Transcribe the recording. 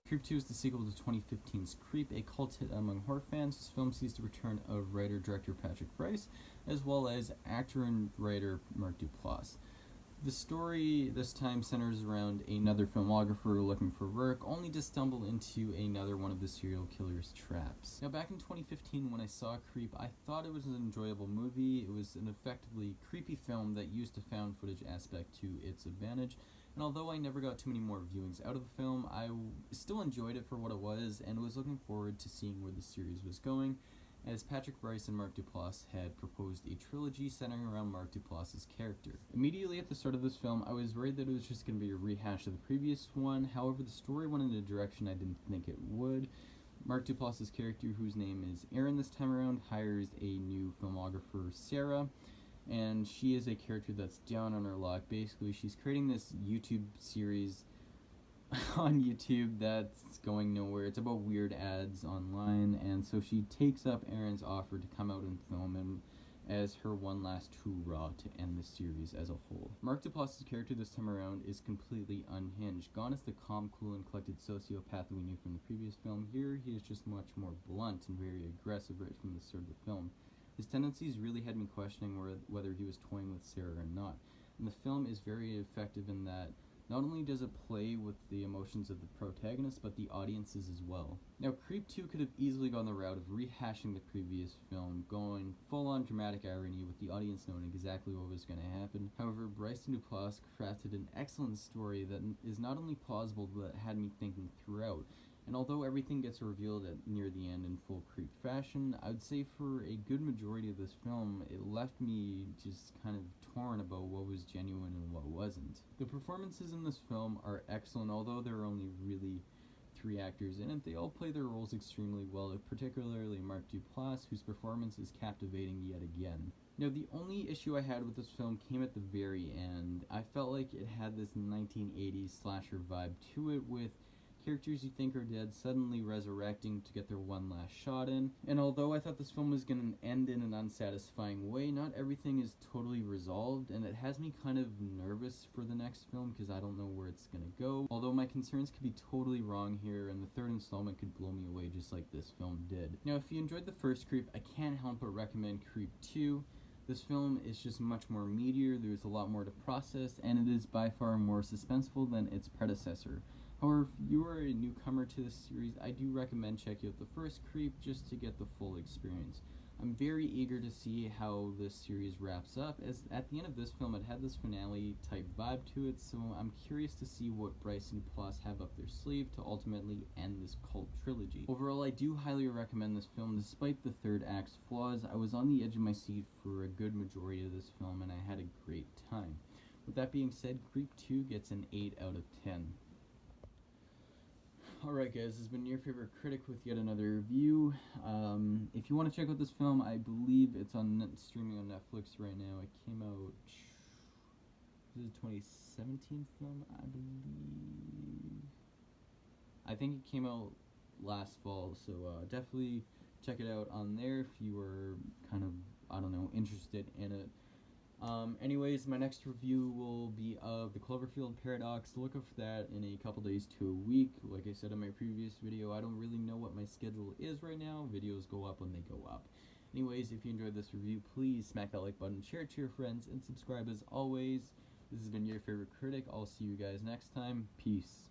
Creep 2 is the sequel to 2015's Creep, a cult hit among horror fans. This film sees the return of writer-director Patrick Brice, as well as actor and writer Mark Duplass. The story this time centers around another filmographer looking for work, only to stumble into another one of the serial killer's traps. Now, back in 2015 when I saw Creep, I thought it was an enjoyable movie. It was an effectively creepy film that used the found footage aspect to its advantage, and although I never got too many more viewings out of the film, I still enjoyed it for what it was, and was looking forward to seeing where the series was going, as Patrick Brice and Mark Duplass had proposed a trilogy centering around Mark Duplass's character. Immediately at the start of this film, I was worried that it was just going to be a rehash of the previous one. However, the story went in a direction I didn't think it would. Mark Duplass's character, whose name is Erin this time around, hires a new filmographer, Sarah, and she is a character that's down on her luck. Basically, she's creating this YouTube series on YouTube that's going nowhere. It's about weird ads online, and so she takes up Erin's offer to come out and film him as her one last hurrah to end the series as a whole. Mark Duplass's character this time around is completely unhinged. Gone is the calm, cool, and collected sociopath that we knew from the previous film. Here, he is just much more blunt and very aggressive right from the start of the film. His tendencies really had me questioning whether he was toying with Sarah or not. And the film is very effective in that not only does it play with the emotions of the protagonist, but the audiences as well. Now, Creep 2 could have easily gone the route of rehashing the previous film, going full-on dramatic irony with the audience knowing exactly what was going to happen. However, Brice and Duplass crafted an excellent story that is not only plausible, but had me thinking throughout. And although everything gets revealed near the end in full Creep fashion, I would say for a good majority of this film, it left me just kind of torn about what was genuine and what wasn't. The performances in this film are excellent, although there are only really 3 actors in it. They all play their roles extremely well, particularly Mark Duplass, whose performance is captivating yet again. Now, the only issue I had with this film came at the very end. I felt like it had this 1980s slasher vibe to it, with characters you think are dead suddenly resurrecting to get their one last shot in. And although I thought this film was going to end in an unsatisfying way, not everything is totally resolved, and it has me kind of nervous for the next film because I don't know where it's going to go. Although my concerns could be totally wrong here, and the third installment could blow me away just like this film did. Now, if you enjoyed the first Creep, I can't help but recommend Creep 2. This film is just much more meatier, there's a lot more to process, and it is by far more suspenseful than its predecessor. However, if you are a newcomer to this series, I do recommend checking out the first Creep just to get the full experience. I'm very eager to see how this series wraps up, as at the end of this film it had this finale type vibe to it, so I'm curious to see what Brice and Duplass have up their sleeve to ultimately end this cult trilogy. Overall, I do highly recommend this film. Despite the third act's flaws, I was on the edge of my seat for a good majority of this film, and I had a great time. With that being said, Creep 2 gets an 8 out of 10. Alright guys, this has been your favorite critic with yet another review. If you want to check out this film, I believe it's streaming on Netflix right now. It came out, this is a 2017 film, I believe. I think it came out last fall, so definitely check it out on there if you were kind of, I don't know, interested in it. Anyways, my next review will be of the Cloverfield Paradox. Look up for that in a couple days to a week. Like I said in my previous video, I don't really know what my schedule is right now. Videos go up when they go up. Anyways, if you enjoyed this review, please smack that like button, share it to your friends, and subscribe as always. This has been your favorite critic. I'll see you guys next time. Peace.